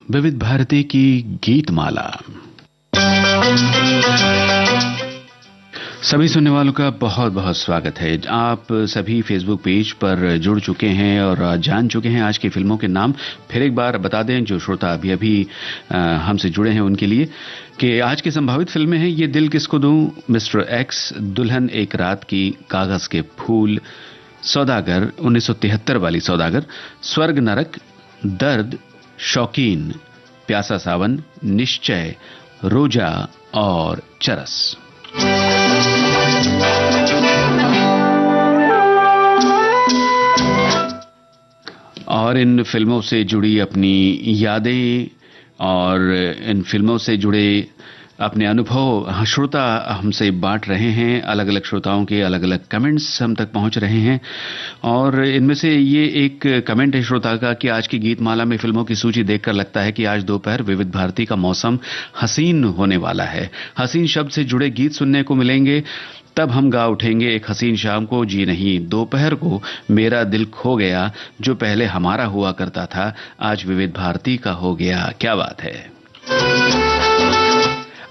विविध भारती की गीतमाला। सभी सुनने वालों का बहुत बहुत स्वागत है। आप सभी फेसबुक पेज पर जुड़ चुके हैं और जान चुके हैं आज की फिल्मों के नाम। फिर एक बार बता दें जो श्रोता अभी अभी हमसे जुड़े हैं उनके लिए कि आज की संभावित फिल्में हैं ये दिल किसको दूं, मिस्टर एक्स, दुल्हन एक रात की, कागज के फूल, सौदागर 1973 वाली सौदागर, स्वर्ग नरक, दर्द, शौकीन, प्यासा सावन, निश्चय, रोजा और चरस। और इन फिल्मों से जुड़ी अपनी यादें और इन फिल्मों से जुड़े अपने अनुभव श्रोता हमसे बांट रहे हैं। अलग अलग श्रोताओं के अलग अलग कमेंट्स हम तक पहुंच रहे हैं और इनमें से ये एक कमेंट है श्रोता का कि आज की गीतमाला में फिल्मों की सूची देखकर लगता है कि आज दोपहर विविध भारती का मौसम हसीन होने वाला है। हसीन शब्द से जुड़े गीत सुनने को मिलेंगे, तब हम गा उठेंगे एक हसीन शाम को। जी नहीं, दोपहर को मेरा दिल खो गया, जो पहले हमारा हुआ करता था आज विविध भारती का हो गया। क्या बात है।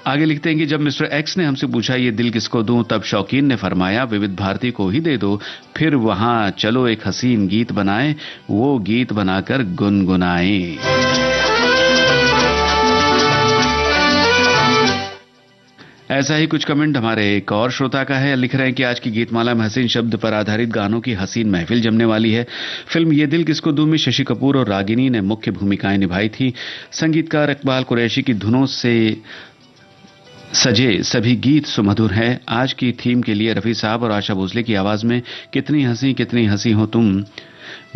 आगे लिखते हैं कि जब मिस्टर एक्स ने हमसे पूछा ये दिल किसको दूं, तब शौकीन ने फरमाया विविध भारती को ही दे दो। फिर वहां चलो एक हसीन गीत बनाए, वो गीत बनाकर गुनगुनाएं। ऐसा ही कुछ कमेंट हमारे एक और श्रोता का है। लिख रहे हैं कि आज की गीतमाला में हसीन शब्द पर आधारित गानों की हसीन महफिल जमने वाली है। फिल्म ये दिल किसको दूं में शशि कपूर और रागिनी ने मुख्य भूमिकाएं निभाई थी। संगीतकार इकबाल कुरैशी की धुनों से सजे सभी गीत सुमधुर हैं। आज की थीम के लिए रफी साहब और आशा भोसले की आवाज में कितनी हंसी हो तुम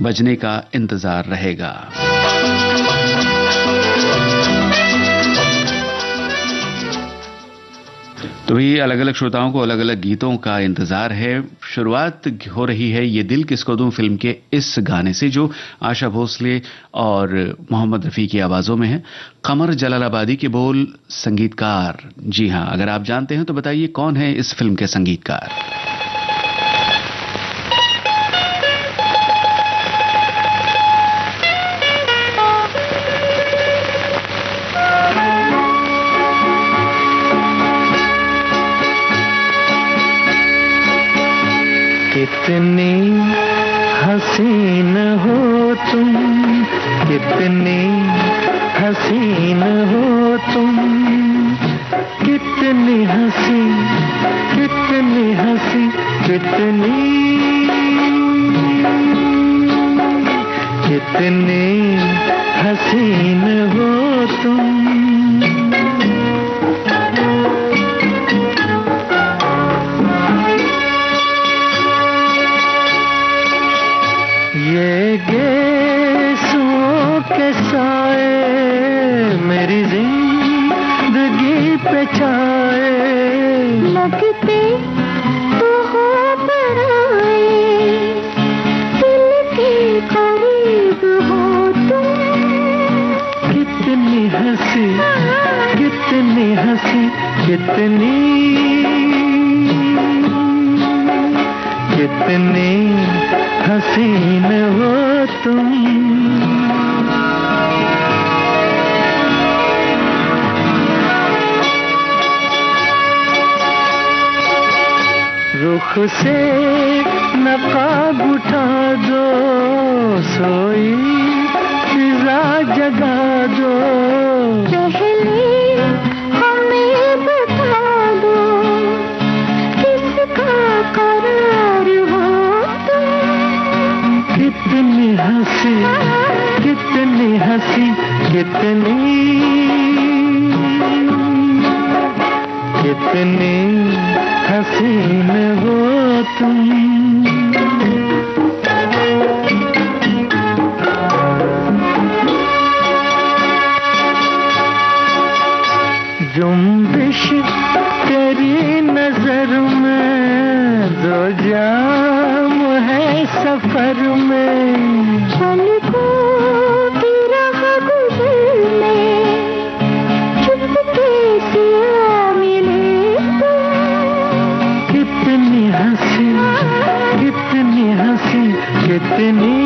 बजने का इंतजार रहेगा। तो भी अलग अलग श्रोताओं को अलग अलग गीतों का इंतजार है। शुरुआत हो रही है ये दिल किसको दूं फिल्म के इस गाने से, जो आशा भोसले और मोहम्मद रफी की आवाजों में है। कमर जलालाबादी के बोल, संगीतकार, जी हां, अगर आप जानते हैं तो बताइए कौन है इस फिल्म के संगीतकार। कितनी हसीन हो तुम, कितनी हसीन हो तुम, कितनी हंसी, कितनी हंसी, कितनी कितनी हसीन हो तुम। ये गेसुओं के साए मेरी जिंदगी पे छाए, लगते तो हो पराए, दिल के करीब हो तुम। कितनी हंसी, कितनी हंसी, कितनी कितनी हसीन हो तुम। रुख से नकाब उठा दो, सोई फिजा जगा दो, पहले हमें बता दो किसका करार हो तुम। कितनी हंसी, कितनी हंसी, कितनी कितनी हसीन हो तुम। जुम्बिश तेरी नजर में, दो जाम है सफर में, पलकों की राह गुजरने, चुपके से आ मिले तुम। कितनी हंसी, कितनी हंसी, कितनी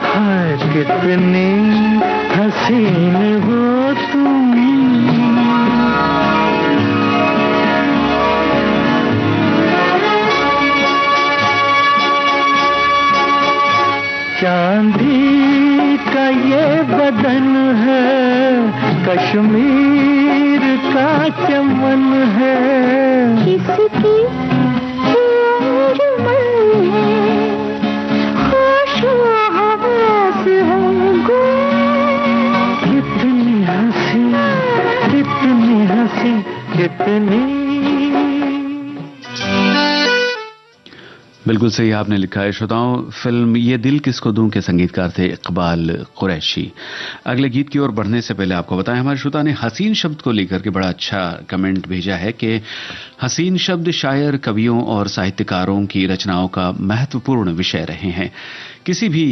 हाय, कितनी कितनी हसीन हो तुम। चांदी का ये बदन है, कश्मीर का चमन है, किसकी कितनी हंसी, कितनी हंसी, कितनी। बिल्कुल सही आपने लिखा है श्रोताओं। फिल्म ये दिल किसको दूं के संगीतकार थे इकबाल कुरैशी। अगले गीत की ओर बढ़ने से पहले आपको बताएं, हमारे श्रोता ने हसीन शब्द को लेकर के बड़ा अच्छा कमेंट भेजा है कि हसीन शब्द शायर, कवियों और साहित्यकारों की रचनाओं का महत्वपूर्ण विषय रहे हैं। किसी भी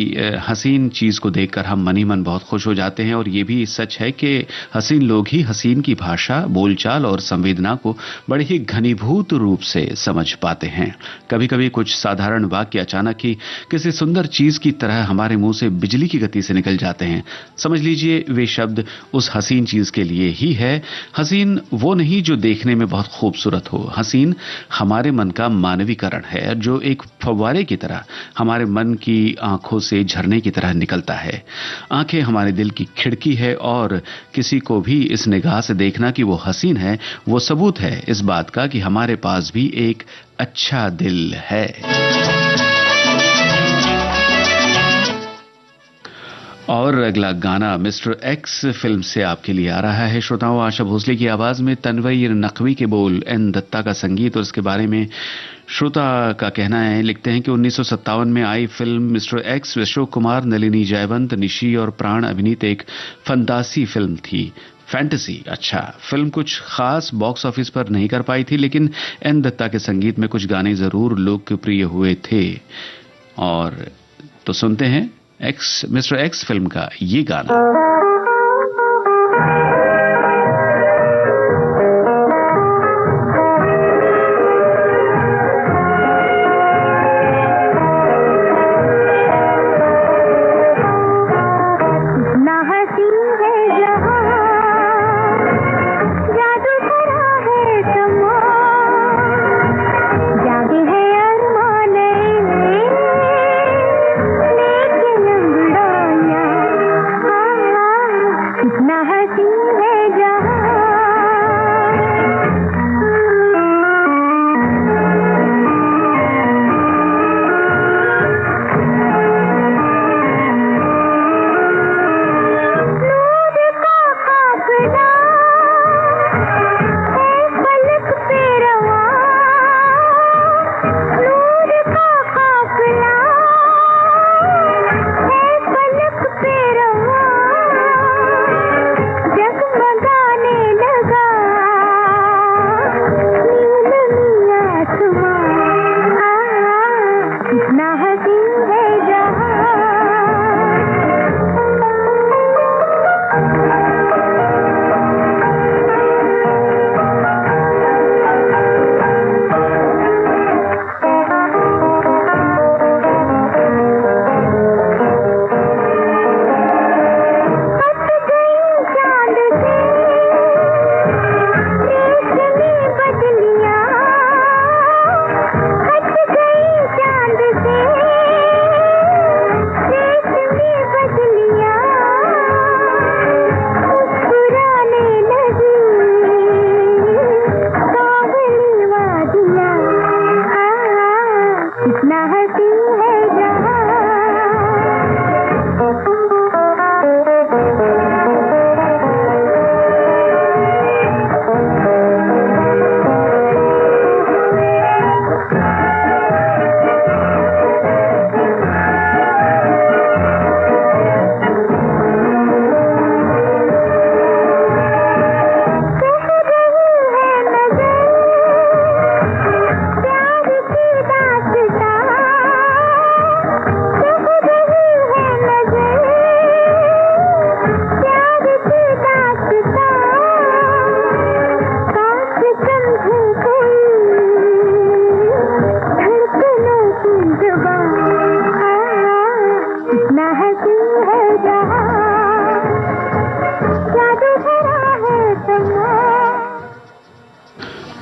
हसीन चीज को देखकर हम मन ही मन बहुत खुश हो जाते हैं, और ये भी सच है कि हसीन लोग ही हसीन की भाषा, बोलचाल और संवेदना को बड़े ही घनीभूत रूप से समझ पाते हैं। कभी कभी कुछ साधारण वाक्य अचानक ही किसी सुंदर चीज की तरह हमारे मुंह से बिजली की गति से निकल जाते हैं। समझ लीजिए वे शब्द उस हसीन चीज के लिए ही है। हसीन वो नहीं जो देखने में बहुत खूबसूरत हो, हसीन हमारे मन का मानवीकरण है, जो एक फव्वारे की तरह हमारे मन की आंखों से झरने की तरह निकलता है। आंखें हमारे दिल की खिड़की है, और किसी को भी इस निगाह से देखना कि वो हसीन है, वो सबूत है इस बात का कि हमारे पास भी एक अच्छा दिल है। और अगला गाना मिस्टर एक्स फिल्म से आपके लिए आ रहा है श्रोताओं। आशा भोसले की आवाज में तन्वीर नकवी के बोल, एन दत्ता का संगीत, और इसके बारे में श्रोता का कहना है, लिखते हैं कि 1957 में आई film mister X Ashok Kumar, Nalini Jaywant, Nishi और प्राण अभिनीत एक फंतासी फिल्म थी। फैंटेसी। अच्छा, फिल्म कुछ खास बॉक्स ऑफिस पर नहीं कर पाई थी, लेकिन एन दत्ता के संगीत में कुछ गाने जरूर लोकप्रिय हुए थे। और तो सुनते हैं मिस्टर एक्स फिल्म का ये गाना।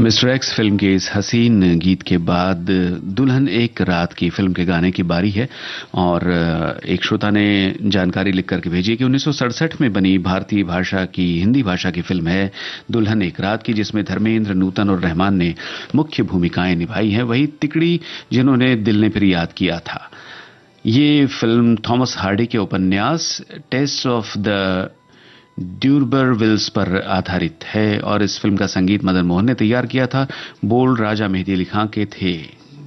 मिस्टर एक्स फिल्म के इस हसीन गीत के बाद दुल्हन एक रात की फिल्म के गाने की बारी है। और एक श्रोता ने जानकारी लिख करके भेजी कि 1967 में बनी भारतीय भाषा की हिंदी भाषा की फिल्म है दुल्हन एक रात की, जिसमें धर्मेंद्र, नूतन और रहमान ने मुख्य भूमिकाएं निभाई हैं। वही तिकड़ी जिन्होंने दिल ने फिर याद किया था। ये फिल्म थॉमस हार्डी के उपन्यास टेस्ट ऑफ द ड्यूरबरविल्स पर आधारित है और इस फिल्म का संगीत मदन मोहन ने तैयार किया था। बोल राजा मेहदी अली खां के थे।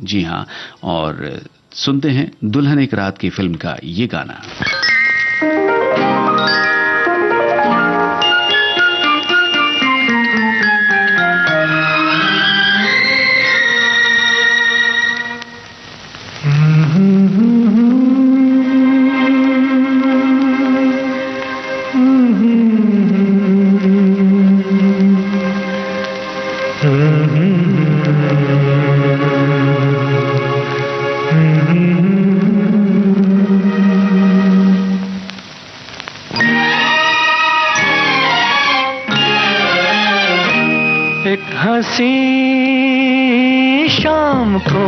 जी हां, और सुनते हैं दुल्हन एक रात की फिल्म का ये गाना। एक हंसी शाम को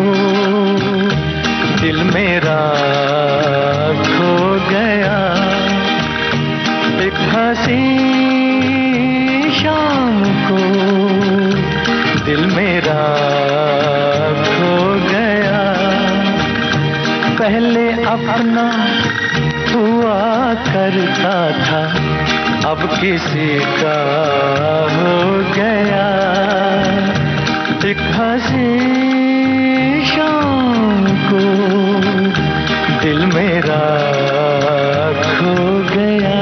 दिल मेरा खो गया। एक हंसी शाम को दिल मेरा खो गया। पहले अपना हुआ करता था, अब किसी का हो गया। एक हंसी शाम को दिल मेरा खो गया।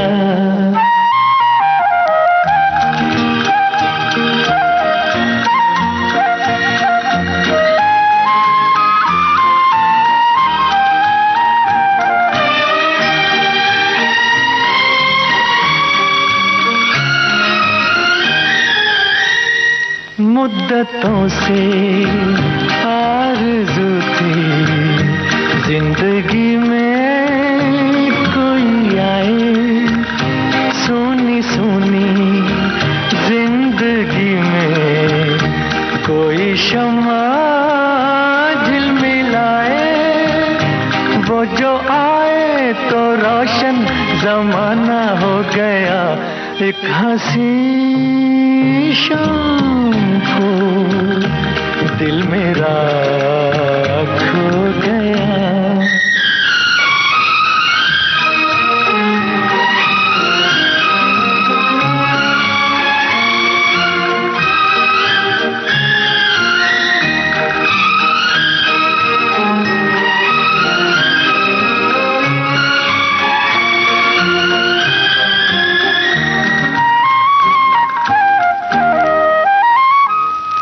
मुद्दतों से आरज़ू थी जिंदगी में कोई आए। सोनी सोनी जिंदगी में कोई शम्मा झिलमिलाए। वो जो आए तो रोशन जमाना हो गया। एक हंसी शाम को दिल मेरा खो गया।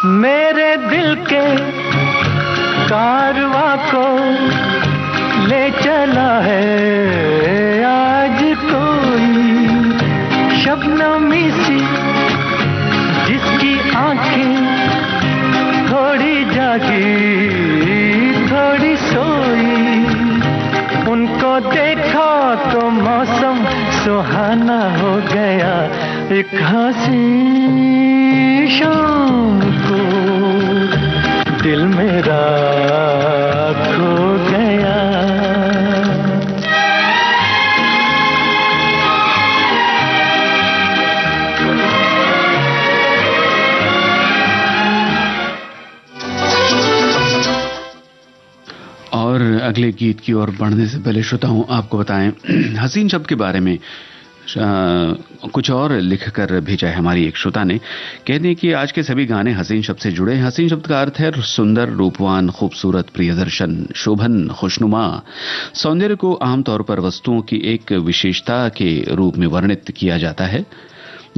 मेरे दिल के कारवां को ले चला है आज कोई शबनमी सी, जिसकी आंखें थोड़ी जागी थोड़ी सोई। उनको देखा तो मौसम सुहाना हो गया। एक हंसी शाम को दिल मेरा खो गया। और अगले गीत की ओर बढ़ने से पहले श्रोताओं आपको बताएं हसीन शब्द के बारे में कुछ और लिखकर भेजा है हमारी एक श्रोता ने। कहते हैं कि आज के सभी गाने हसीन शब्द से जुड़े हैं। हसीन शब्द का अर्थ है सुंदर, रूपवान, खूबसूरत, प्रियदर्शन, शोभन, खुशनुमा। सौंदर्य को आमतौर पर वस्तुओं की एक विशेषता के रूप में वर्णित किया जाता है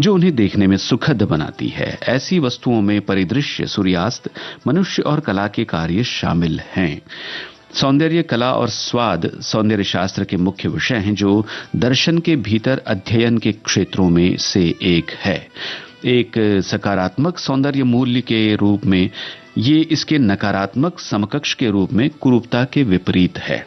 जो उन्हें देखने में सुखद बनाती है। ऐसी वस्तुओं में परिदृश्य, सूर्यास्त, मनुष्य और कला के कार्य शामिल हैं। सौंदर्य, कला और स्वाद सौंदर्य शास्त्र के मुख्य विषय हैं जो दर्शन के भीतर अध्ययन के क्षेत्रों में से एक है। एक सकारात्मक सौंदर्य मूल्य के रूप में ये इसके नकारात्मक समकक्ष के रूप में कुरूपता के विपरीत है।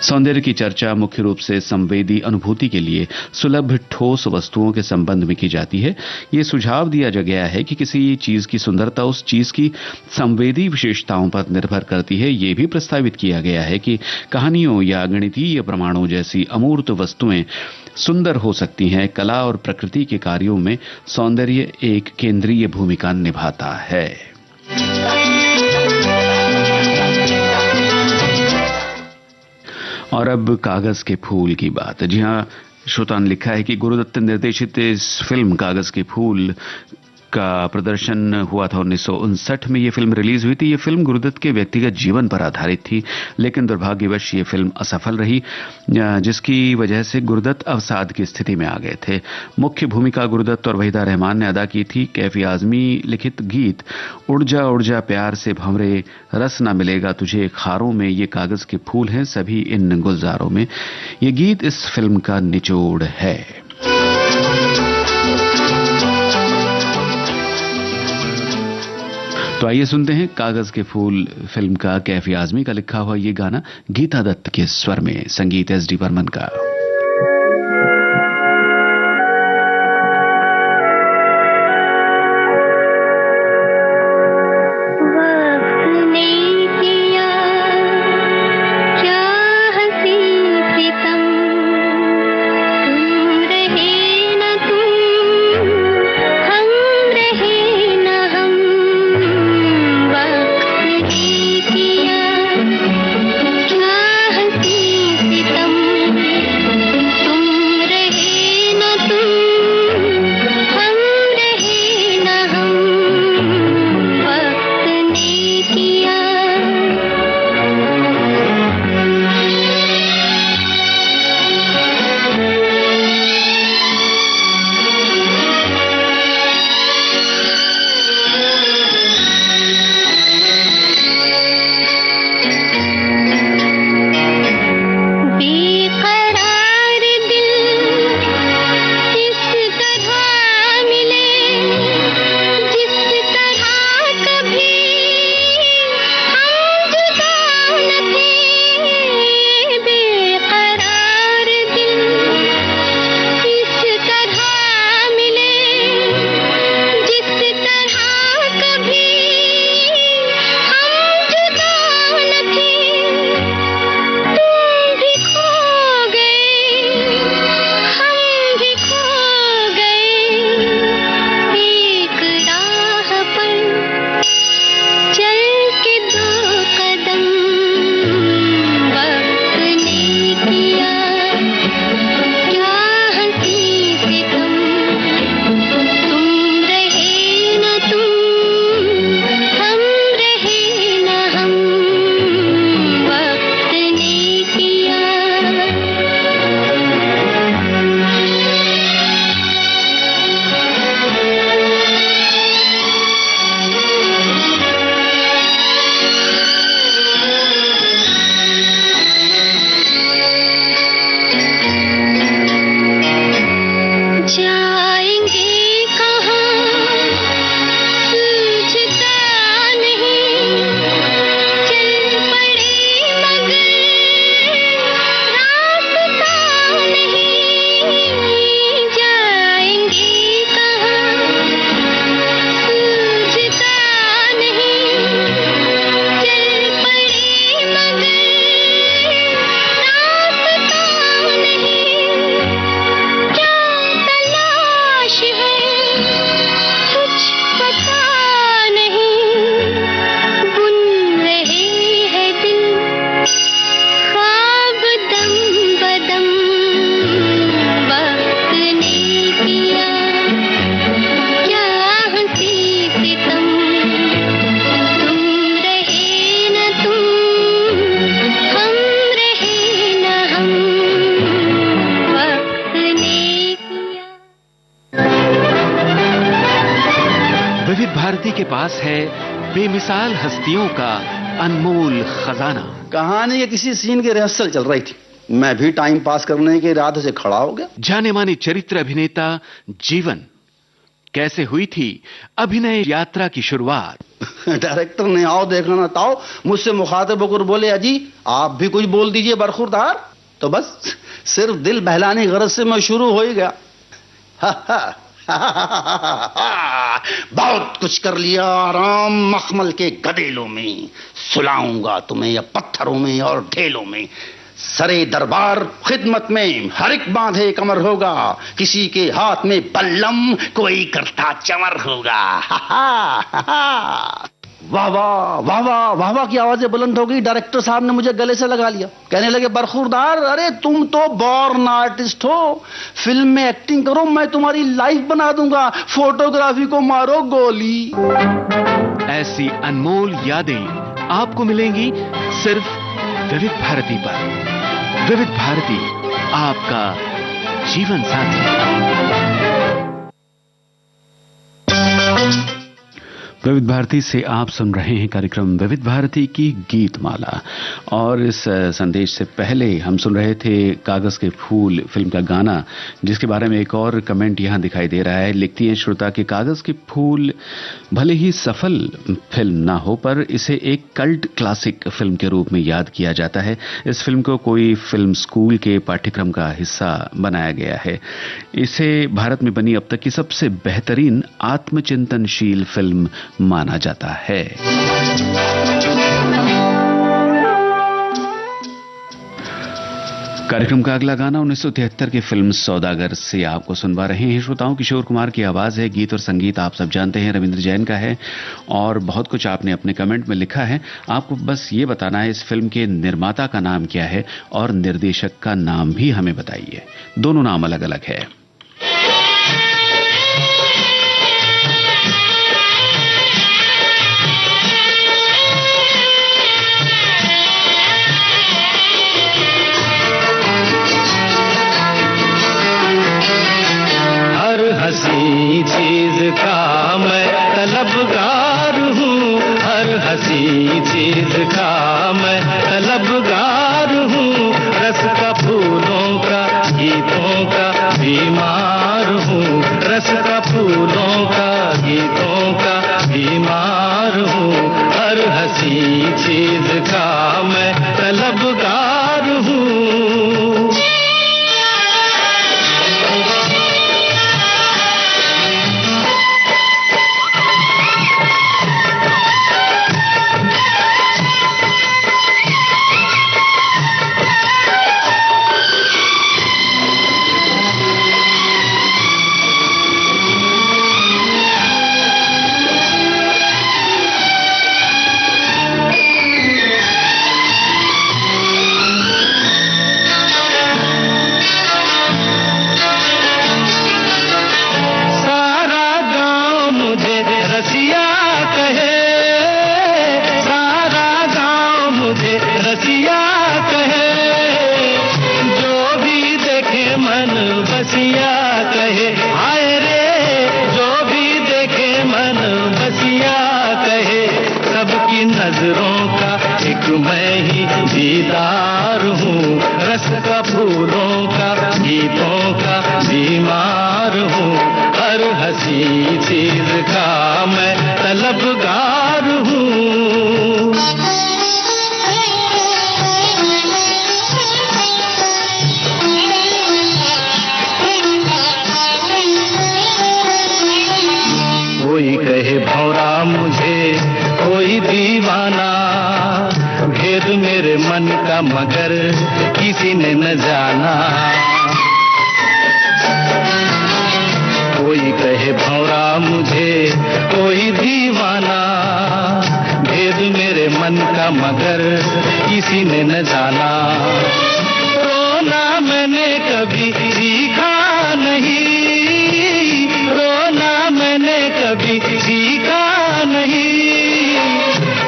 सौंदर्य की चर्चा मुख्य रूप से संवेदी अनुभूति के लिए सुलभ ठोस वस्तुओं के संबंध में की जाती है। ये सुझाव दिया गया है कि किसी चीज की सुंदरता उस चीज की संवेदी विशेषताओं पर निर्भर करती है। ये भी प्रस्तावित किया गया है कि कहानियों या गणितीय प्रमाणों जैसी अमूर्त वस्तुएं सुंदर हो सकती हैं। कला और प्रकृति के कार्यों में सौंदर्य एक केंद्रीय भूमिका निभाता है। और अब कागज के फूल की बात। जी हां, श्रोता ने लिखा है कि गुरुदत्त निर्देशित इस फिल्म कागज के फूल का प्रदर्शन हुआ था 1959 में। यह फिल्म रिलीज हुई थी। यह फिल्म गुरुदत्त के व्यक्तिगत जीवन पर आधारित थी, लेकिन दुर्भाग्यवश यह फिल्म असफल रही, जिसकी वजह से गुरुदत्त अवसाद की स्थिति में आ गए थे। मुख्य भूमिका गुरुदत्त और वहीदा रहमान ने अदा की थी। कैफी आजमी लिखित गीत उड़ जा प्यार से भंवरे, रस ना मिलेगा तुझे खारों में, ये कागज के फूल हैं सभी इन गुलजारों में। ये गीत इस फिल्म का निचोड़ है। तो आइए सुनते हैं कागज के फूल फिल्म का कैफी आजमी का लिखा हुआ ये गाना गीता दत्त के स्वर में, संगीत एस डी बर्मन का। भारती के पास है बेमिसाल हस्तियों का अनमोल खजाना। कहानी के किसी सीन की रिहर्सल चल रही थी, मैं भी टाइम पास करने के इरादे से खड़ा हो गया। जाने माने चरित्र अभिनेता जीवन, कैसे हुई थी अभिनय यात्रा की शुरुआत? डायरेक्टर ने आओ देखा ना ताओ मुझसे मुखातिब होकर बोले, अजी आप भी कुछ बोल दीजिए बरखुरदार। तो बस सिर्फ दिल बहलाने की गरज से मैं शुरू हो ही गया। बहुत कुछ कर लिया राम मखमल के गदेलों में, सुलाऊंगा तुम्हें या पत्थरों में और ढेलों में। सरे दरबार खिदमत में हर एक बांधे कमर होगा, किसी के हाथ में बल्लम कोई करता चमर होगा। वाह वाह वाह वाह वाह वाह की आवाजें बुलंद हो गई। डायरेक्टर साहब ने मुझे गले से लगा लिया, कहने लगे, बरखुरदार अरे तुम तो बॉर्न आर्टिस्ट हो, फिल्म में एक्टिंग करो, मैं तुम्हारी लाइफ बना दूंगा, फोटोग्राफी को मारो गोली। ऐसी अनमोल यादें आपको मिलेंगी सिर्फ विविध भारती पर। विविध भारती, आपका जीवन साथी। विविध भारती से आप सुन रहे हैं कार्यक्रम विविध भारती की गीत माला। और इस संदेश से पहले हम सुन रहे थे कागज के फूल फिल्म का गाना, जिसके बारे में एक और कमेंट यहां दिखाई दे रहा है। लिखती हैं श्रोता कि कागज के फूल भले ही सफल फिल्म ना हो, पर इसे एक कल्ट क्लासिक फिल्म के रूप में याद किया जाता है। इस फिल्म को कोई फिल्म स्कूल के पाठ्यक्रम का हिस्सा बनाया गया है। इसे भारत में बनी अब तक की सबसे बेहतरीन आत्मचिंतनशील फिल्म माना जाता है। कार्यक्रम का अगला गाना 1973 की फिल्म सौदागर से आपको सुनवा रहे हैं श्रोताओं। किशोर कुमार की आवाज है। गीत और संगीत आप सब जानते हैं रविंद्र जैन का है। और बहुत कुछ आपने अपने कमेंट में लिखा है। आपको बस ये बताना है इस फिल्म के निर्माता का नाम क्या है और निर्देशक का नाम भी हमें बताइए। दोनों नाम अलग अलग है। हसी चीज का मैं तलबगार हूँ, हर हसी चीज का मैं तलबगार हूँ, रस का फूलों का गीतों का बीमार हूँ, रस का फूलों का गीतों का बीमार हूँ, हर हसी चीज का मैं तलबगार हूँ। नजरों का एक मैं ही दीदार हूँ, रस का फूलों का गीतों का बीमार हूँ, हर हसी चीज का मैं तलबगार हूँ। कोई कहे भौरा मुझे, कोई दीवाना, भेद मेरे मन का मगर किसी ने न जाना। कोई कहे भौरा मुझे, कोई दीवाना, भेद मेरे मन का मगर किसी ने न जाना। रोना मैंने कभी सीखा नहीं, रोना मैंने कभी सीखा नहीं,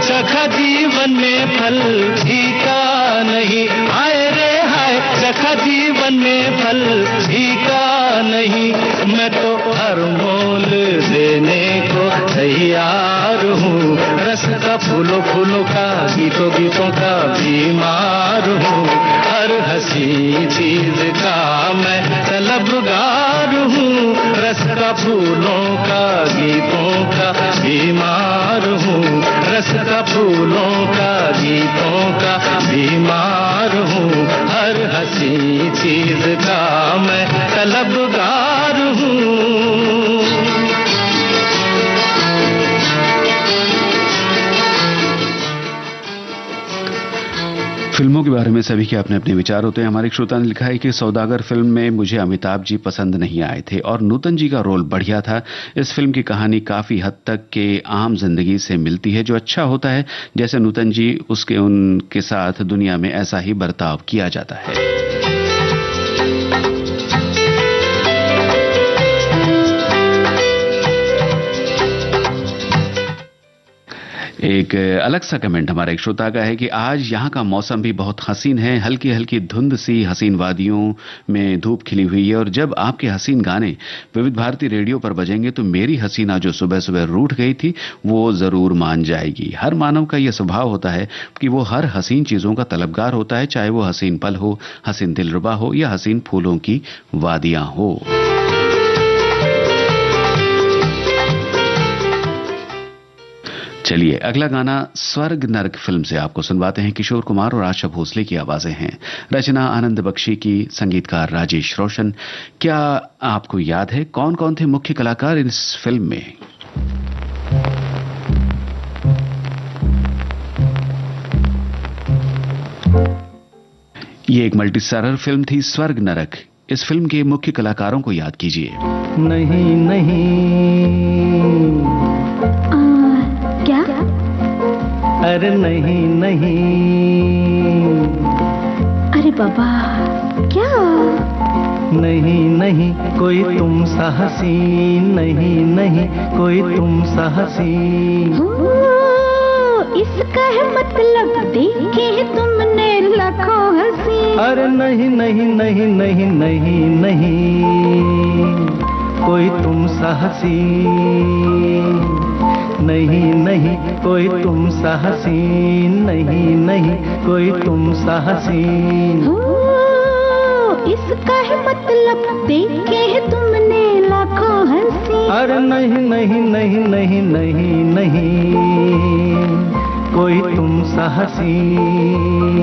सखा जीवन में फल भीगा नहीं, हाय रे हाय सखा जीवन में फल भीगा नहीं। मैं तो हर मोल देने को तैयार हूँ, रस का फूलों फूलों का गीतों गीतों का बीमार हूँ, हर हसी चीज का मैं तलबगार हूँ, रस का फूलों का गीतों का बीमार हूँ, रस का फूलों का गीतों का बीमार हूँ, हर हंसी चीज का मैं तलबगार हूँ। फिल्मों के बारे में सभी के अपने अपने विचार होते हैं। हमारे एक श्रोता ने लिखा है कि सौदागर फिल्म में मुझे अमिताभ जी पसंद नहीं आए थे और नूतन जी का रोल बढ़िया था। इस फिल्म की कहानी काफी हद तक के आम जिंदगी से मिलती है, जो अच्छा होता है। जैसे नूतन जी उनके साथ दुनिया में ऐसा ही बर्ताव किया जाता है। एक अलग सा कमेंट हमारे एक श्रोता का है कि आज यहाँ का मौसम भी बहुत हसीन है। हल्की हल्की धुंध सी हसीन वादियों में धूप खिली हुई है और जब आपके हसीन गाने विविध भारती रेडियो पर बजेंगे तो मेरी हसीना जो सुबह सुबह रूठ गई थी वो जरूर मान जाएगी। हर मानव का यह स्वभाव होता है कि वो हर हसीन चीजों का तलबगार होता है, चाहे वो हसीन पल हो, हसीन दिलरुबा हो या हसीन फूलों की वादियां हो। चलिए अगला गाना स्वर्ग नर्क फिल्म से आपको सुनवाते हैं। किशोर कुमार और आशा भोसले की आवाजें हैं, रचना आनंद बख्शी की, संगीतकार राजेश रोशन। क्या आपको याद है कौन कौन थे मुख्य कलाकार इस फिल्म में? ये एक मल्टी स्टारर फिल्म थी स्वर्ग नरक। इस फिल्म के मुख्य कलाकारों को याद कीजिए। नहीं नहीं क्या? अरे नहीं नहीं, अरे बाबा क्या? नहीं नहीं कोई तुम सा हसीन, नहीं नहीं कोई तुम सा हसीन। इसका है मतलब देखे तुमने लाखों हसीन। अरे नहीं नहीं नहीं नहीं नहीं नहीं कोई तुम सा हसीन, नहीं नहीं कोई तुम सा हसीन, नहीं नहीं कोई तुम सा हसीन। इसका है मतलब देखे तुमने लाखों हसीन। अरे नहीं नहीं नहीं नहीं नहीं नहीं कोई तुम सा हसीन।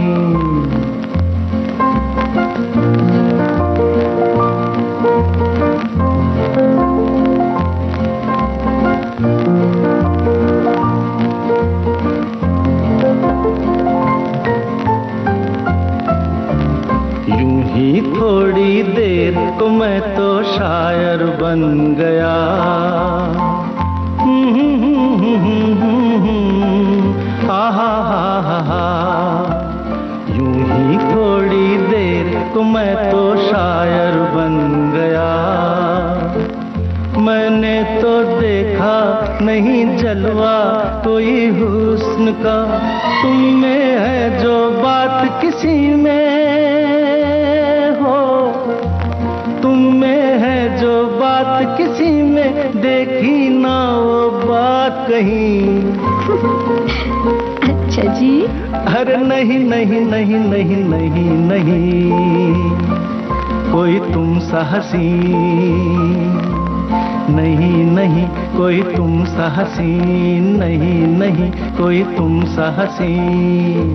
थोड़ी देर को मैं तो शायर बन गया, आहा हा हा। यूं ही थोड़ी देर को मैं तो शायर बन गया। मैंने तो देखा नहीं जलवा कोई हुस्न का, तुम में है जो बात किसी में किसी में देखी ना वो बात कहीं। अच्छा जी। अरे नहीं नहीं नहीं नहीं नहीं नहीं कोई तुम सा हसीन, नहीं नहीं कोई तुम सा हसीन, नहीं नहीं कोई तुम सा हसीन।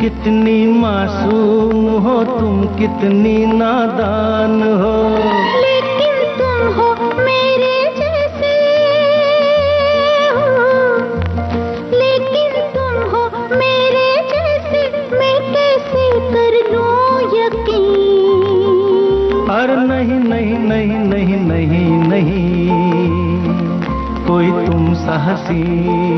कितनी मासूम हो तुम, कितनी नादान हो, लेकिन तुम हो मेरे जैसे हो, लेकिन तुम हो मेरे जैसे, मैं कैसे कर लूं यकीन। अरे नहीं नहीं नहीं नहीं नहीं नहीं कोई तुम सा हसीन,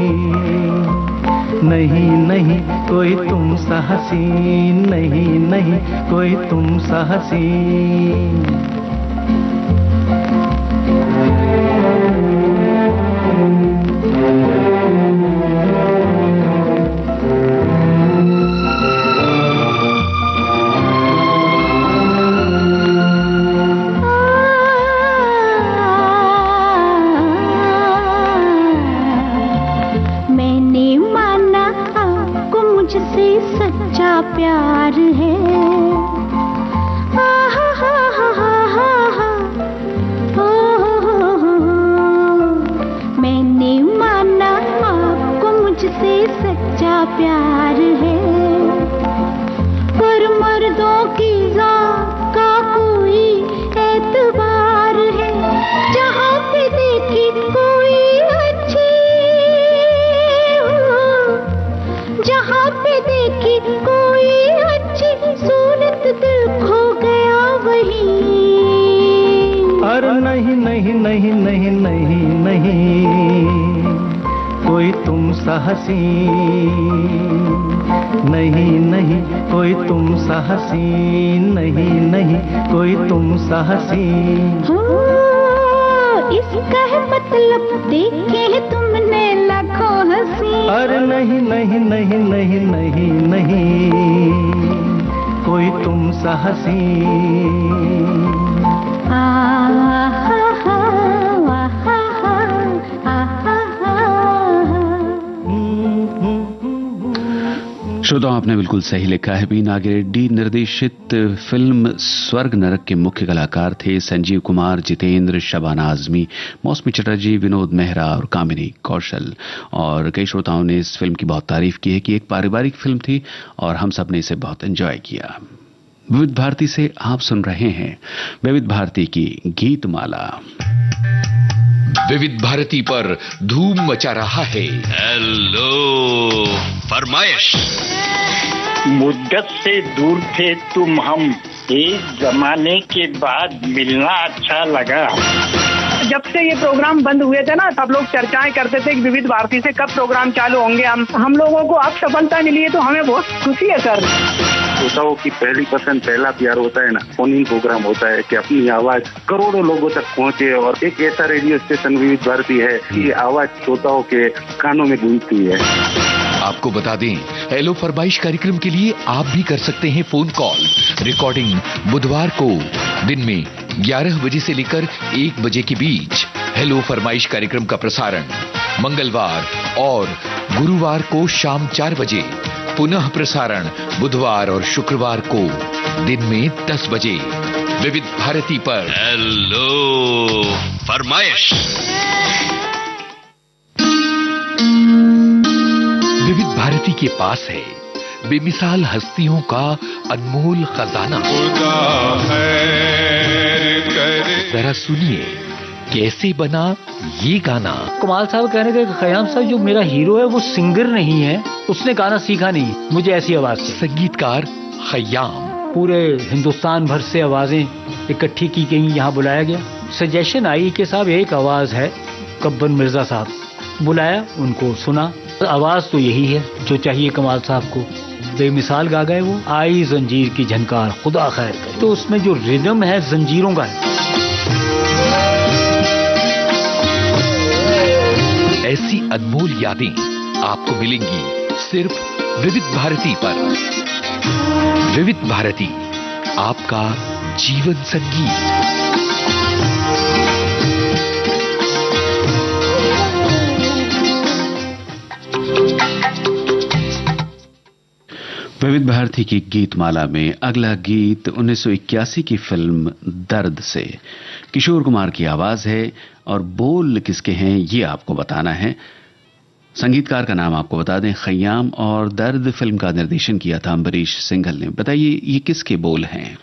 नहीं नहीं कोई तुम सा हसीन, नहीं नहीं कोई तुम सा हसीन। मुझसे सच्चा प्यार है, आहा हा हा हा हा हा, ओ हो हो। मैंने माना आपको मुझसे सच्चा प्यार है, पर मर्दों की जात का कोई एतबार है, जहाँ पे देखी कोई अच्छी हो, जहाँ पे देखी कोई अच्छी सूरत दिल खो गया वही। अरे नहीं नहीं नहीं नहीं नहीं नहीं कोई तुम सा हसीन, नहीं नहीं कोई तुम सा हसीन, नहीं नहीं कोई तुम सा हसीन। हो इसका है मतलब देखे है तुमने लाखों हंसी। अरे नहीं नहीं नहीं नहीं नहीं नहीं कोई तुम सा हसीन। श्रोताओं, आपने बिल्कुल सही लिखा है। बी नागी रेड्डी निर्देशित फिल्म स्वर्ग नरक के मुख्य कलाकार थे संजीव कुमार, जितेंद्र, शबाना आजमी, मौसमी चटर्जी, विनोद मेहरा और कामिनी कौशल। और कई श्रोताओं ने इस फिल्म की बहुत तारीफ की है कि एक पारिवारिक फिल्म थी और हम सब ने इसे बहुत एंजॉय किया। विविध भारती से आप सुन रहे हैं विविध भारती की गीतमाला। विविध भारती पर धूम मचा रहा है हेलो फरमाइश। मुद्दत से दूर थे तुम हम, एक जमाने के बाद मिलना अच्छा लगा। जब से ये प्रोग्राम बंद हुए थे ना, सब लोग चर्चाएं करते थे कि विविध भारती से कब प्रोग्राम चालू होंगे। हम लोगों को अब सफलता मिली है तो हमें बहुत खुशी है सर। श्रोताओं की पहली पसंद, पहला प्यार होता है ना, फोन इन प्रोग्राम होता है कि अपनी आवाज करोड़ों लोगों तक पहुंचे। और एक ऐसा रेडियो स्टेशन विविध भारती है कि आवाज श्रोताओं के कानों में गूंजती है। आपको बता दें, हेलो फरमाइश कार्यक्रम के लिए आप भी कर सकते हैं फोन कॉल। रिकॉर्डिंग बुधवार को दिन में 11 बजे से लेकर 1 बजे के बीच। हेलो फरमाइश कार्यक्रम का प्रसारण मंगलवार और गुरुवार को शाम 4 बजे। पुनः प्रसारण बुधवार और शुक्रवार को दिन में 10 बजे। विविध भारती पर हेलो फरमाइश। विविध भारती के पास है बेमिसाल हस्तियों का अनमोल खजाना। जरा सुनिए कैसे बना ये गाना। कमाल साहब कहने थे खयाम साहब जो मेरा हीरो है वो सिंगर नहीं है, उसने गाना सीखा नहीं, मुझे ऐसी आवाज से। संगीतकार खयाम। पूरे हिंदुस्तान भर से आवाजें इकट्ठी की गई, यहाँ बुलाया गया। सजेशन आई कि साहब एक आवाज है कब्बर मिर्जा साहब, बुलाया, उनको सुना। आवाज तो यही है जो चाहिए कमाल साहब को, बेमिसाल गा गए वो। आई जंजीर की झनकार खुदा खैर करे, तो उसमें जो रिदम है जंजीरों का है। ऐसी अनमोल यादें आपको मिलेंगी सिर्फ विविध भारती पर। विविध भारती, आपका जीवन संगीत। विविध भारती की गीतमाला में अगला गीत 1981 की फिल्म दर्द से किशोर कुमार की आवाज है और बोल किसके हैं ये आपको बताना है। संगीतकार का नाम आपको बता दें खयाम, और दर्द फिल्म का निर्देशन किया था अम्बरीश सिंघल ने। बताइए ये किसके बोल हैं।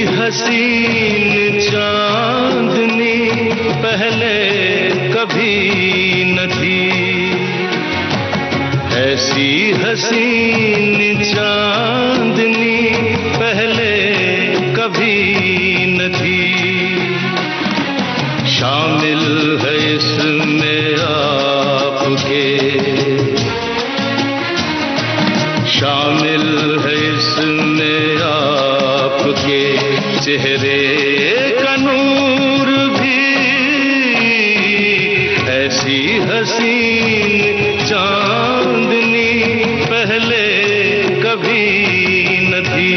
हसीन चांदनी पहले कभी न थी, ऐसी हसीन चांदनी पहले कभी न थी। शामिल है इसमें आपके, शामिल है इसमें आपके चेहरे का नूर भी, ऐसी हसीन चांदनी पहले कभी न थी।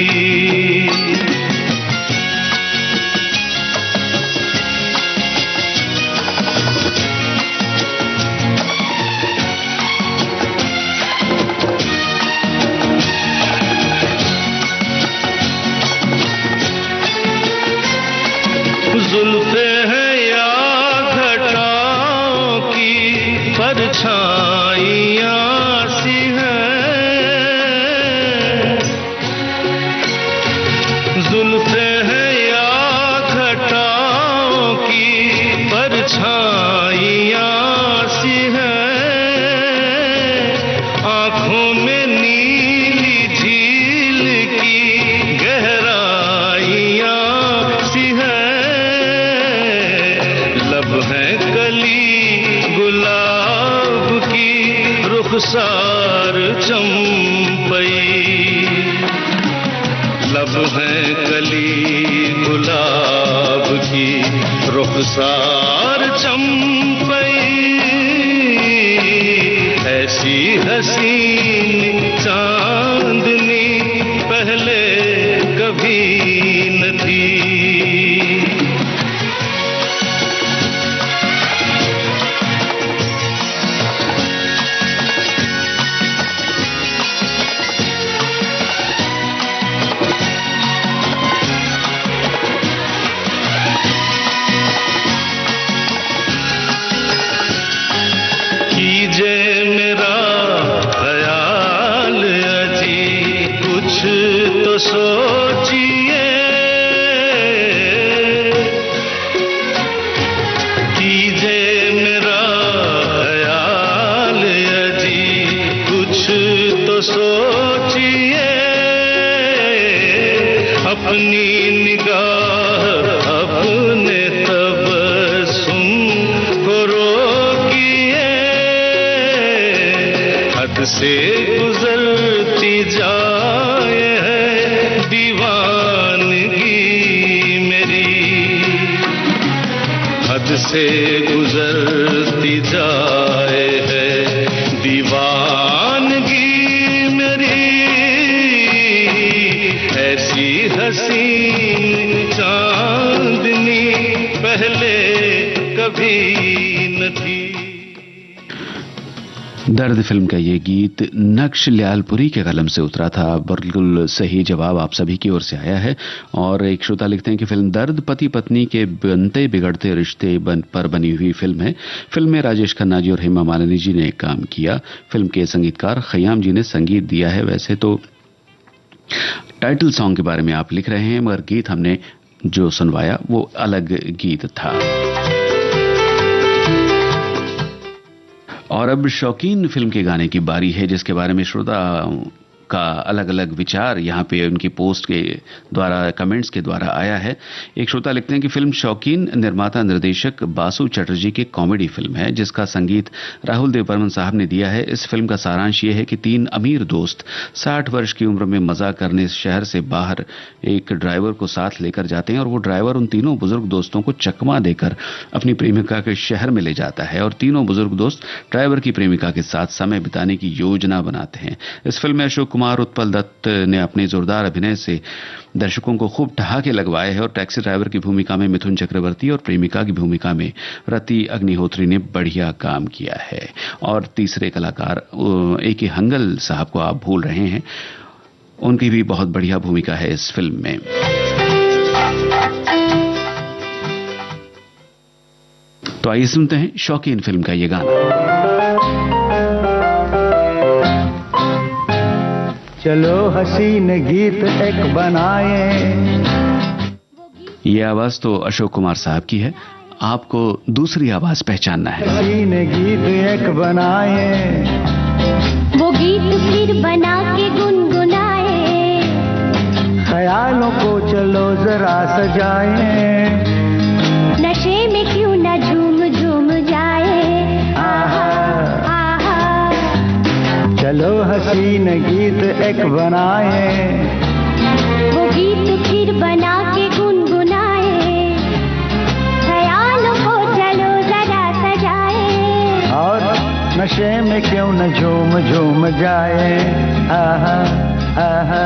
जुल्फे हैं या घटाओं की परछाइयां सी हैं, जुल्फे हैं या घटाओं की परछाइयां सी हैं, आंखों में नीली झील की गहराइयां सी हैं, लब है कली गुलाब की रुखसार चंपई, लब है कली गुलाब की रुखसार चंपई, ऐसी हसीन चांदनी पहले कभी न थी। कीजे मेरा ख्याल अजी कुछ तो सोचिए, कीजे मेरा ख्याल अजी कुछ तो सोचिए, अपनी निगाह अपने तबस्सुम को रोकिए, हद से गुजरती जाए है दीवानगी मेरी, हद से गुजरती जाए है दीवानगी मेरी, ऐसी हसीन चांदनी पहले कभी न थी। दर्द फिल्म का ये गीत नक्श ल्यालपुरी के कलम से उतरा था। बिल्कुल सही जवाब आप सभी की ओर से आया है। और एक श्रोता लिखते हैं कि फिल्म दर्द पति पत्नी के बनते बिगड़ते रिश्ते पर बनी हुई फिल्म है। फिल्म में राजेश खन्ना जी और हेमा मालिनी जी ने काम किया। फिल्म के संगीतकार खयाम जी ने संगीत दिया है। वैसे तो टाइटल सॉन्ग के बारे में आप लिख रहे हैं, मगर गीत हमने जो सुनवाया वो अलग गीत था। और अब शौकीन फिल्म के गाने की बारी है, जिसके बारे में श्रोता का अलग अलग विचार यहाँ पे उनकी पोस्ट के द्वारा, कमेंट्स के द्वारा आया है। एक श्रोता लिखते हैं कि फिल्म शौकीन निर्माता निर्देशक बासु चटर्जी की कॉमेडी फिल्म है, जिसका संगीत राहुल देव बर्मन साहब ने दिया है। इस फिल्म का सारांश ये है कि 3 अमीर दोस्त 60 वर्ष की उम्र में मजा करने शहर से बाहर एक ड्राइवर को साथ लेकर जाते हैं, और वो ड्राइवर उन तीनों बुजुर्ग दोस्तों को चकमा देकर अपनी प्रेमिका के शहर में ले जाता है, और तीनों बुजुर्ग दोस्त ड्राइवर की प्रेमिका के साथ समय बिताने की योजना बनाते हैं। इस फिल्म में अशोक कुमार, उत्पल दत्त ने अपने जोरदार अभिनय से दर्शकों को खूब ठहाके लगवाए हैं, और टैक्सी ड्राइवर की भूमिका में मिथुन चक्रवर्ती और प्रेमिका की भूमिका में रति अग्निहोत्री ने बढ़िया काम किया है। और तीसरे कलाकार A.K. हंगल साहब को आप भूल रहे हैं, उनकी भी बहुत बढ़िया भूमिका है इस फिल्म में। तो आइए सुनते हैं शौकीन फिल्म का ये गाना। चलो हसीन गीत एक बनाए, ये आवाज तो अशोक कुमार साहब की है, आपको दूसरी आवाज पहचानना है। ने गीत एक बनाए, वो गीत फिर बना के गुनगुनाए, ख्यालों को चलो जरा सजाए, नशे में क्यों न झूम झूम जाए। आहा आहा, चलो हसीन गीत एक बनाए, वो गीत फिर बना के गुनगुनाए, ख्यालों को चलो जरा सजाए, और नशे में क्यों न झूम झूम जाए। आहा आहा,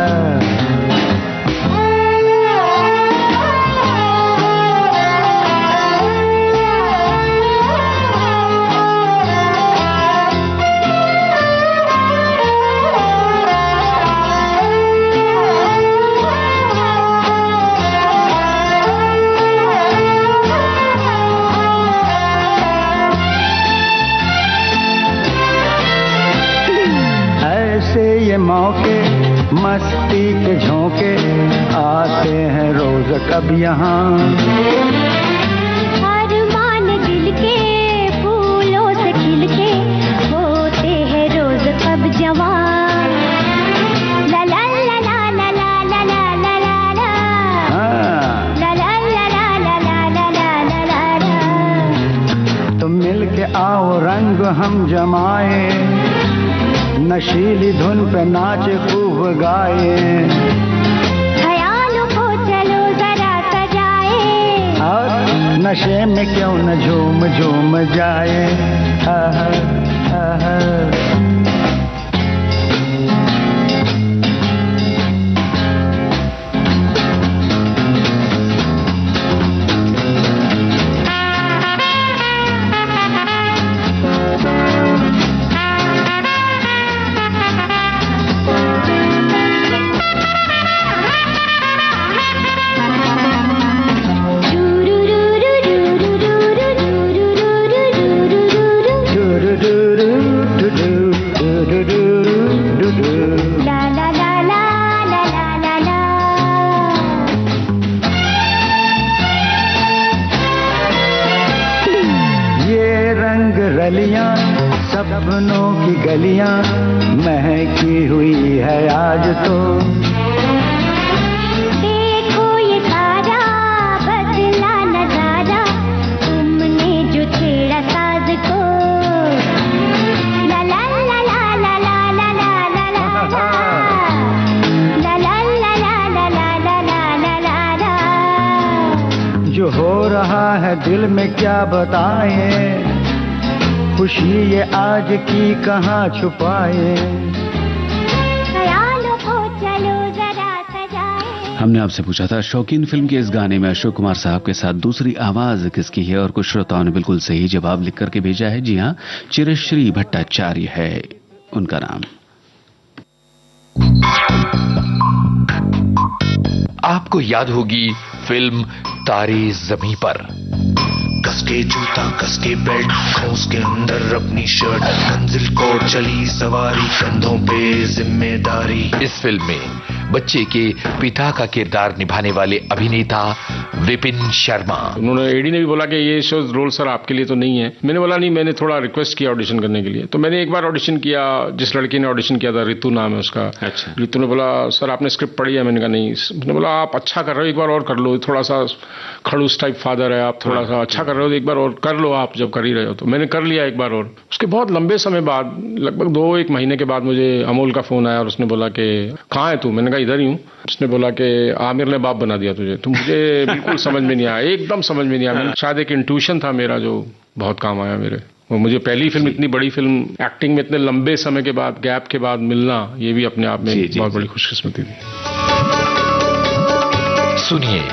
ये मौके मस्ती के झोंके आते हैं रोज कब यहाँ, अरमान दिल के फूलों से खिल के होते हैं रोज कब जवान। ला ला ला ला ला ला ला ला ला ला, ला ला ला ला ला ला ला ला ला। तुम मिल के आओ रंग हम जमाए, नशीली धुन पे नाचे खूब गाए, ख्यालों को चलो जरा सजाए, और नशे में क्यों न झूम झूम जाए। आहा आहा, सपनों की गलियां महकी हुई है आज तो, देखो ये सारा बदला नजारा, तुमने जो छेड़ा साज को। ला ला ला ला ला ला ला ला ला ला, ला ला ला ला ला ला ला ला ला। जो हो रहा है दिल में क्या बताएं, खुशी ये आज की कहाँ छुपाए, ख्यालों को चलो जरा सजाए। हमने आपसे पूछा था शौकीन फिल्म के इस गाने में अशोक कुमार साहब के साथ दूसरी आवाज किसकी है, और कुछ श्रोताओं ने बिल्कुल सही जवाब लिख करके भेजा है। जी हाँ, चिरश्री भट्टाचार्य है उनका नाम। आपको याद होगी फिल्म तारे ज़मीं पर। कसके जूता कसके बेल्ट, खोस के अंदर अपनी शर्ट, मंजिल को चली सवारी, कंधों पे जिम्मेदारी। इस फिल्म में बच्चे के पिता का किरदार निभाने वाले अभिनेता विपिन शर्मा। उन्होंने एडी ने भी बोला कि ये शो रोल सर आपके लिए तो नहीं है। मैंने बोला नहीं, मैंने थोड़ा रिक्वेस्ट किया ऑडिशन करने के लिए। तो मैंने एक बार ऑडिशन किया, जिस लड़की ने ऑडिशन किया था, रितु नाम है उसका। अच्छा। रितु ने बोला सर आपने स्क्रिप्ट पढ़ी है? मैंने कहा नहीं। मैंने बोला आप अच्छा कर रहे हो, एक बार और कर लो, थोड़ा सा खड़ूस टाइप फादर है आप, थोड़ा सा अच्छा कर रहे हो, एक बार और कर लो आप, जब कर ही रहे हो। तो मैंने कर लिया एक बार और। उसके बहुत लंबे समय बाद, लगभग 2-1 महीने के बाद मुझे अमोल का फोन आया और उसने बोला कि कहाँ है तू? मैंने कहा इधर ही हूँ। उसने बोला कि आमिर ने बाप बना दिया तुझे। तो मुझे बिल्कुल समझ में नहीं आया, एकदम समझ में नहीं आया। शायद एक इंट्यूशन था मेरा जो बहुत काम आया मेरे। और मुझे पहली फिल्म, इतनी बड़ी फिल्म एक्टिंग में इतने लंबे समय के बाद, गैप के बाद मिलना, ये भी अपने आप में बहुत बड़ी खुशकिस्मती थी। सुनिए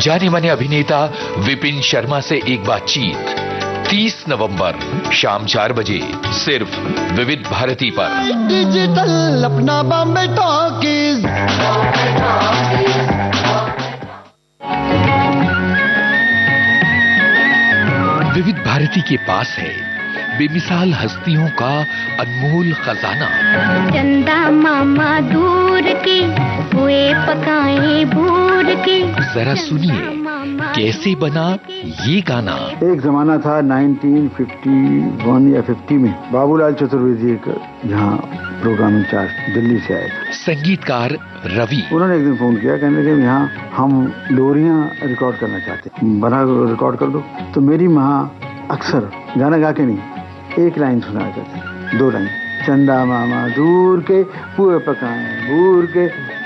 जाने माने अभिनेता विपिन शर्मा से एक बातचीत 30 नवंबर शाम 4 बजे सिर्फ विविध भारती पर। डिजिटल अपना बॉम्बे टॉकीज। विविध भारती के पास है बेमिसाल हस्तियों का अनमोल खजाना। चंदा मामा दूर के हुए पकाए भूर के। जरा सुनिए कैसे बना ये गाना? एक जमाना था 1951 या 50 में, बाबूलाल चतुर्वेदी एक यहाँ प्रोग्राम इंचार्ज दिल्ली से आए, संगीतकार रवि। उन्होंने एक दिन फोन किया, कहने लगे यहाँ हम लोरियां रिकॉर्ड करना चाहते हैं, बना रिकॉर्ड कर दो। तो मेरी माँ अक्सर गाना गा के नहीं, एक लाइन सुनाया करती, 2 लाइन, चंदा मामा दूर के पुए पकाए बूर के।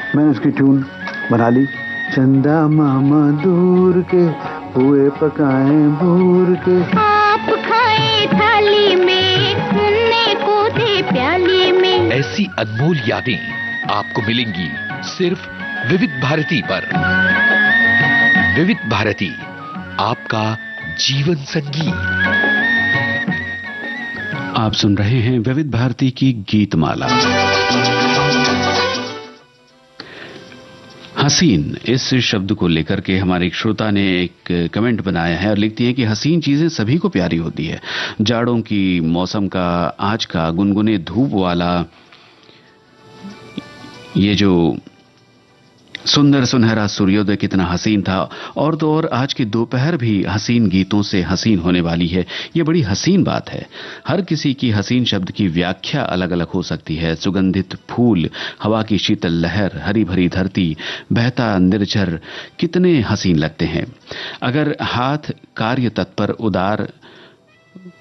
मैंने उसकी ट्यून बना ली, चंदा मामा दूर के पुए पकाए बूर के। आप खाए थाली में, सुनने को दे प्याली में। ऐसी अनमोल यादें आपको मिलेंगी सिर्फ विविध भारती पर। विविध भारती, आपका जीवन संगीत। आप सुन रहे हैं विविध भारती की गीतमाला। हसीन, इस शब्द को लेकर के हमारे एक श्रोता ने एक कमेंट बनाया है और लिखती है कि हसीन चीजें सभी को प्यारी होती है। जाड़ों की मौसम का, आज का गुनगुने धूप वाला ये जो सुंदर सुनहरा सूर्योदय कितना हसीन था, और तो और आज की दोपहर भी हसीन गीतों से हसीन होने वाली है। ये बड़ी हसीन बात है। हर किसी की हसीन शब्द की व्याख्या अलग अलग हो सकती है। सुगंधित फूल, हवा की शीतल लहर, हरी भरी धरती, बहता निर्झर कितने हसीन लगते हैं। अगर हाथ कार्य तत्पर, उदार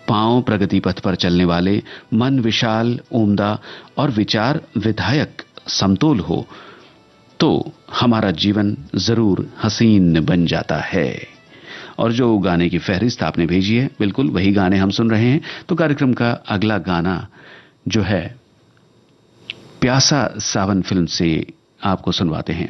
पांव प्रगति पथ पर चलने वाले, मन विशाल उम्दा और विचार विधायक समतोल हो, तो हमारा जीवन जरूर हसीन बन जाता है। और जो गाने की फहरिस्त आपने भेजी है, बिल्कुल वही गाने हम सुन रहे हैं। तो कार्यक्रम का अगला गाना जो है प्यासा सावन फिल्म से आपको सुनवाते हैं।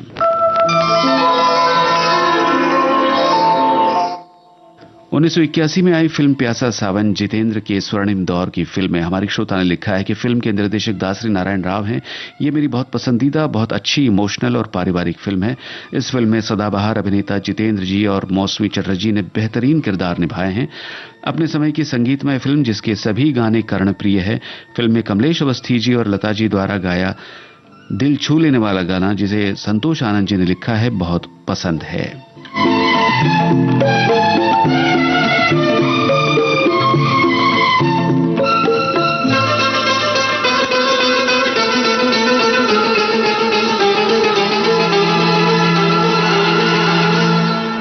1981 में आई फिल्म प्यासा सावन जितेंद्र के स्वर्णिम दौर की फिल्म है। हमारी श्रोता ने लिखा है कि फिल्म के निर्देशक दासरी नारायण राव हैं। ये मेरी बहुत पसंदीदा, बहुत अच्छी इमोशनल और पारिवारिक फिल्म है। इस फिल्म में सदाबहार अभिनेता जितेंद्र जी और मौसमी चटर्जी ने बेहतरीन किरदार निभाए हैं। अपने समय की संगीतमय फिल्म जिसके सभी गाने कर्णप्रिय है। फिल्म में कमलेश अवस्थी जी और लता जी द्वारा गाया दिल छू लेने वाला गाना, जिसे संतोष आनंद जी ने लिखा है, बहुत पसंद है।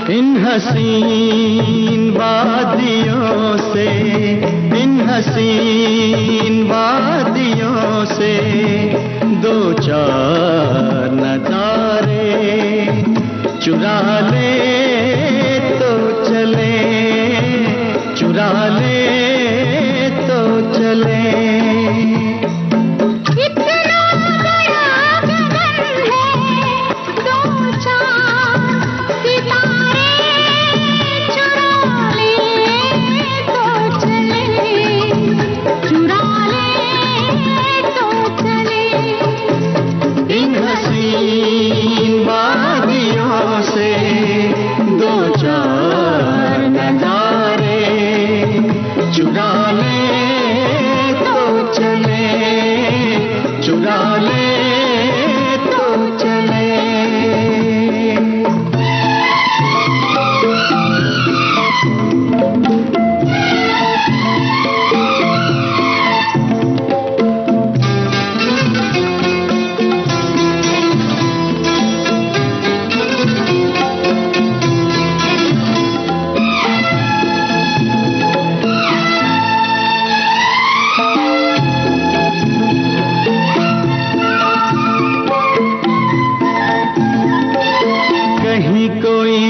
इन हसीन वादियों से, इन हसीन वादियों से दो चार नजारे चुरा ले तो चले, चुरा ले तो चले।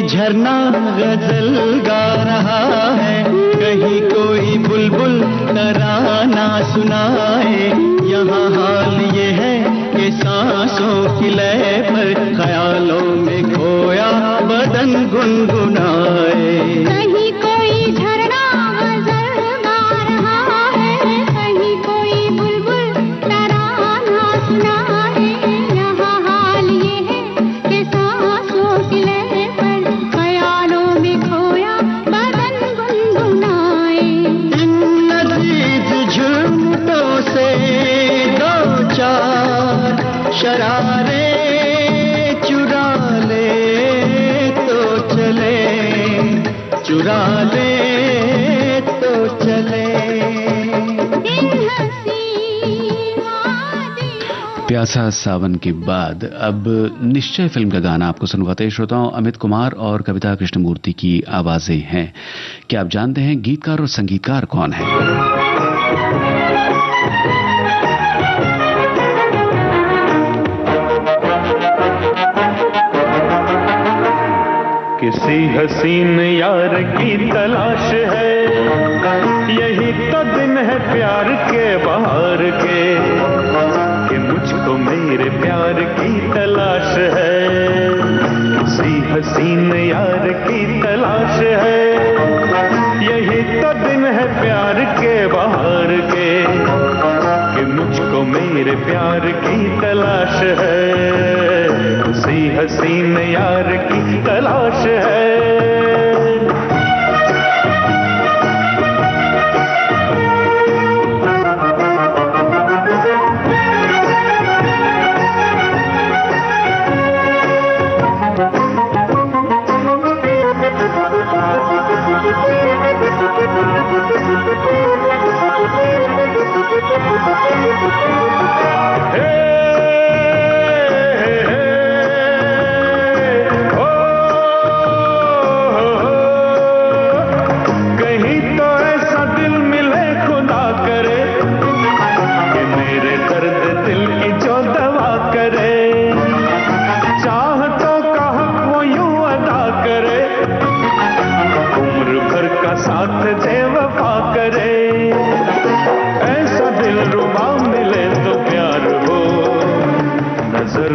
झरना गजल गा रहा है, कहीं कोई बुलबुल तराना सुनाए। यहाँ हाल ये है कि सांसों की लय पर ख्यालों में खोया बदन गुनगुनाए। कहीं कोई झरना गजल गा रहा है, कहीं कोई बुलबुल तराना सुनाए। यहाँ हाल ये है कि सांसों की लय पर ख्यालों में खोया बदन गुनगुनाए। इन लजीज झुमटों से दो चार शरारे चुरा ले तो चले। चुरा ले तो चले। प्यासा सावन के बाद अब निश्चय फिल्म का गाना आपको सुनवाते हैं श्रोताओं। अमित कुमार और कविता कृष्णमूर्ति की आवाजें हैं। क्या आप जानते हैं गीतकार और संगीतकार कौन है? किसी हसीन यार की तलाश है, यही तो दिन है प्यार के बहार के, कि मुझको मेरे प्यार की तलाश है। किसी हसीन यार की तलाश है, यही तो दिन है प्यार के बहार के, कि मुझको मेरे प्यार की तलाश है। किसी हसीन यार की तलाश है।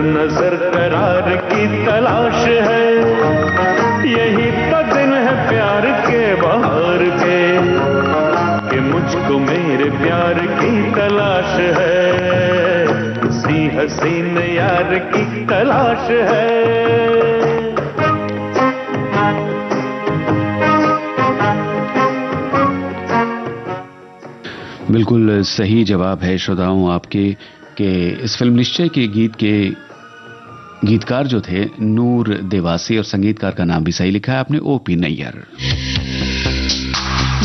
नजर करार की तलाश है, यही तो दिन है प्यार के बहार के, कि मुझको मेरे प्यार की तलाश है। किसी हसीन यार की तलाश है। बिल्कुल सही जवाब है श्रोताओं आपके कि इस फिल्म निश्चय के गीत के गीतकार जो थे नूर देवासी और संगीतकार का नाम भी सही लिखा है आपने, ओपी नैयर।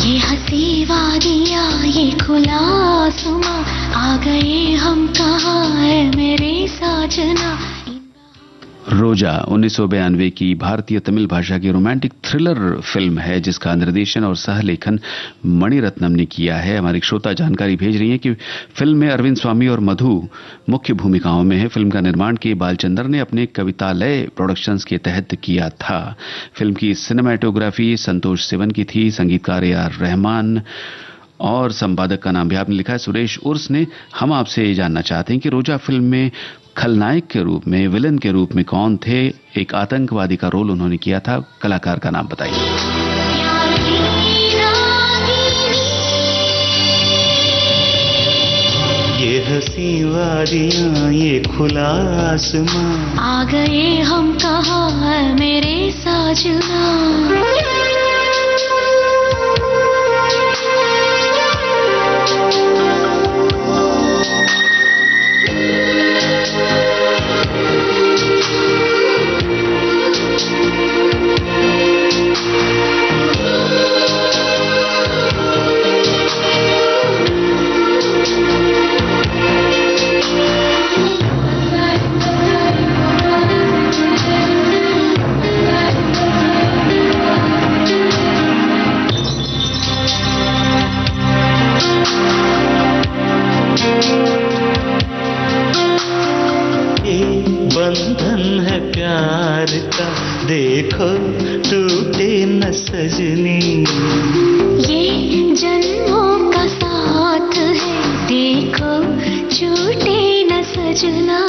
ये हंसी वादियाँ ये खुला आसमां, आ गए हम कहाँ है मेरे साजना। रोजा 1992 की भारतीय तमिल भाषा की रोमांटिक थ्रिलर फिल्म है जिसका निर्देशन और सहलेखन मणिरत्नम ने किया है। हमारी श्रोता जानकारी भेज रही है कि फिल्म में अरविंद स्वामी और मधु मुख्य भूमिकाओं में है। फिल्म का निर्माण के बालचंद्र ने अपने कवितालय प्रोडक्शंस के तहत किया था। फिल्म की सिनेमेटोग्राफी संतोष सिवन की थी, संगीतकार AR रहमान और संपादक का नाम भी आपने लिखा है सुरेश उर्स ने। हम आपसे जानना चाहते हैं कि रोजा फिल्म में खलनायक के रूप में, विलन के रूप में कौन थे? एक आतंकवादी का रोल उन्होंने किया था। कलाकार का नाम बताइए। ये हंसी वादियाँ ये खुला आसमां, आ गए हम कहाँ है मेरे साजना। बंधन है प्यार का, देखो टूटे न सजनी। ये जन्मों का साथ है, देखो छूटे न सजना।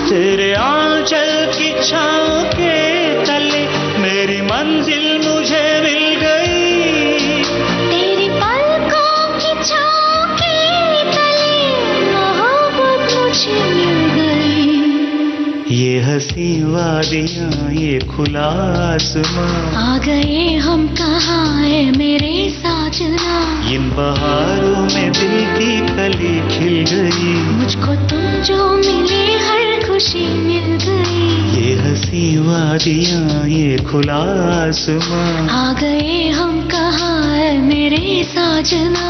तेरे आंचल की छाँव के तले मेरी मंजिल मुझे मिल गई। तेरी पलकों की छाँव के तले मोहब्बत मुझे मिल गई। ये हंसी वादियाँ ये खुला आसमां, आ गए हम कहाँ है मेरे साजना। इन बहारों में दिल की कली खिल गई। मुझको तुम जो मिले हर खुशी खुशी मिल गई। ये हंसी वादियाँ ये खुला आसमां, आ गए हम कहाँ है मेरे साजना।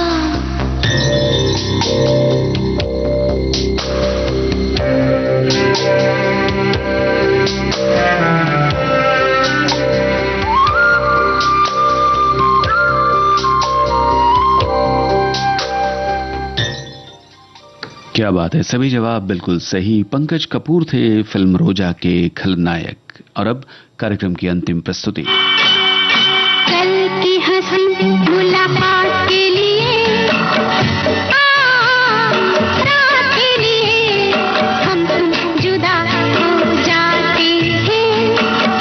क्या बात है, सभी जवाब बिल्कुल सही। पंकज कपूर थे फिल्म रोजा के खलनायक। और अब कार्यक्रम की अंतिम प्रस्तुति। कल की हंसी मुलाकात के लिए, रात के लिए हम तुम जुदा हो जाते हैं।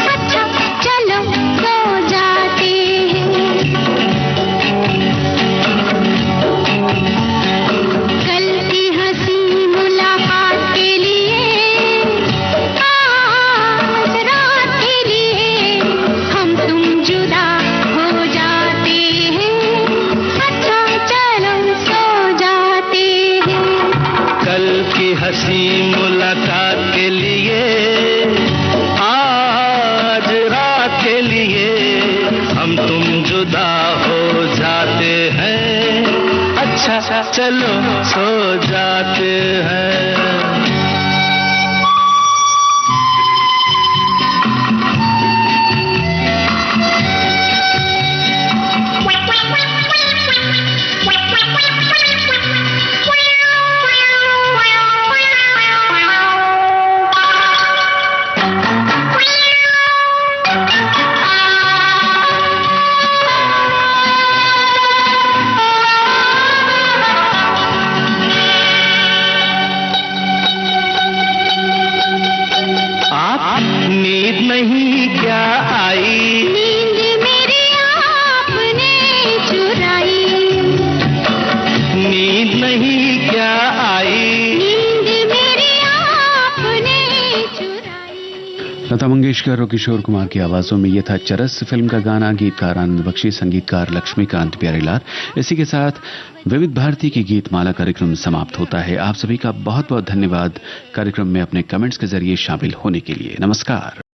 अच्छा चलो सो जाते हैं। कल की हंसी मुलाकात के लिए, आज रात के लिए हम तुम जुदा हो जाते हैं। अच्छा चलो सो जाते हैं। कल की हंसी मुलाकात के लिए, आज रात के लिए हम तुम जुदा हो जाते हैं। अच्छा चलो सो जाते हैं। नींद नहीं क्या आई, नींद मेरी आपने चुराई। नींद नहीं क्या आई, नींद मेरी आपने चुराई। लता मंगेशकर और किशोर कुमार की आवाजों में यह था चरस फिल्म का गाना। गीतकार आनंद बख्शी, संगीतकार लक्ष्मीकांत प्यारेलाल। इसी के साथ विविध भारती की गीतमाला कार्यक्रम समाप्त होता है। आप सभी का बहुत बहुत धन्यवाद कार्यक्रम में अपने कमेंट्स के जरिए शामिल होने के लिए। नमस्कार।